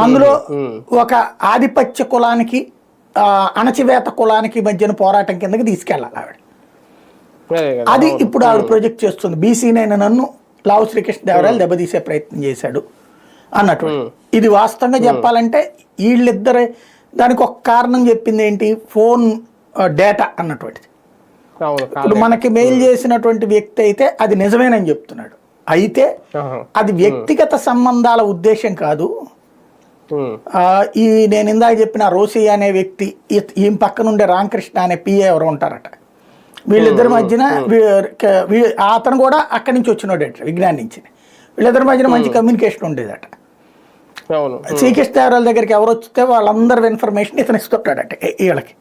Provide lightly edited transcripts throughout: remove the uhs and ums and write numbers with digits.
అందులో ఒక ఆధిపత్య కులానికి అణచివేత కులానికి మధ్యన పోరాటం కిందకి తీసుకెళ్ళాలి ఆవిడ. అది ఇప్పుడు ఆవిడ ప్రొజెక్ట్ చేస్తుంది. బీసీనైన నన్ను లావు శ్రీకృష్ణదేవరాయలు దెబ్బతీసే ప్రయత్నం చేశాడు అన్నట్టు. ఇది వాస్తవంగా చెప్పాలంటే వీళ్ళిద్దరే దానికి ఒక కారణం చెప్పింది ఏంటి, ఫోన్ డేటా అన్నటువంటిది. ఇప్పుడు మనకి మెయిల్ చేసినటువంటి వ్యక్తి అయితే అది నిజమేనని చెప్తున్నాడు. అయితే అది వ్యక్తిగత సంబంధాల ఉద్దేశం కాదు. ఈ నేను ఇందాక చెప్పిన రోసి అనే వ్యక్తి, ఈమె పక్కనుండే రామకృష్ణ అనే పిఏ ఎవరు ఉంటారట, వీళ్ళిద్దరి మధ్యన అతను కూడా అక్కడి నుంచి వచ్చినోడట, విజ్ఞాన్ నుంచి. వీళ్ళిద్దరి మధ్యన మంచి కమ్యూనికేషన్ ఉండేదట. శ్రీకృష్ణదేవరాయల దగ్గరికి ఎవరు వస్తే వాళ్ళందరి ఇన్ఫర్మేషన్ ఇతను ఇస్తుంటాడట వీళ్ళకి.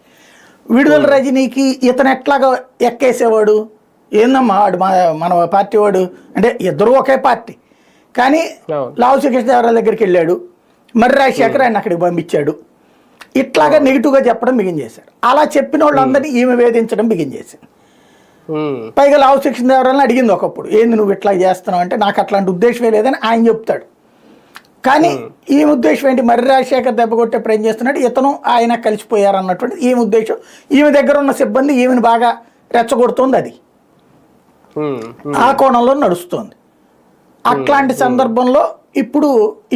విడుదల రజనీకి ఇతను ఎట్లాగా ఎక్కేసేవాడు, ఏందమ్మా వాడు మన పార్టీ వాడు అంటే ఇద్దరు ఒకే పార్టీ, కానీ లావు శ్రీకృష్ణదేవరాయల దగ్గరికి వెళ్ళాడు, మర్రి రాజశేఖర్ ఆయన అక్కడికి పంపించాడు, ఇట్లాగా నెగిటివ్గా చెప్పడం బిగిన్ చేశారు. అలా చెప్పిన వాళ్ళందరినీ ఈమె వేధించడం బిగిన్ చేసింది. పైగా లావు శ్రీకృష్ణదేవరాయలని అడిగింది ఒకప్పుడు, ఏంది నువ్వు ఇట్లా చేస్తున్నావు అంటే, నాకు అట్లాంటి ఉద్దేశమే లేదని ఆయన చెప్తాడు. కానీ ఈ ఉద్దేశం ఏంటి, మర్రి రాజశేఖర్ దెబ్బ కొట్టే ప్రయత్నం చేస్తున్నాడు, ఇతను ఆయన కలిసిపోయారు అన్నటువంటి ఈ ఉద్దేశం. ఈమె దగ్గర ఉన్న సిబ్బంది ఈమెను బాగా రెచ్చగొడుతోంది, అది ఆ కోణంలో నడుస్తుంది. అట్లాంటి సందర్భంలో ఇప్పుడు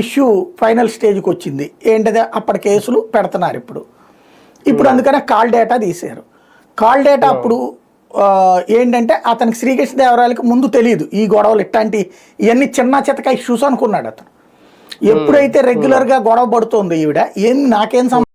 ఇష్యూ ఫైనల్ స్టేజ్కి వచ్చింది. ఏంటది, అప్పటి కేసులు పెడుతున్నారు ఇప్పుడు అందుకనే కాల్ డేటా తీశారు. కాల్ డేటా అప్పుడు ఏంటంటే అతనికి శ్రీకృష్ణదేవరాయలకి ముందు తెలియదు ఈ గొడవలు, ఇట్లాంటి ఇవన్నీ చిన్న చితక ఇష్యూస్ అనుకున్నాడు అతను. ఎప్పుడైతే రెగ్యులర్గా గొడవ పడుతోంది ఈవిడ, నాకేం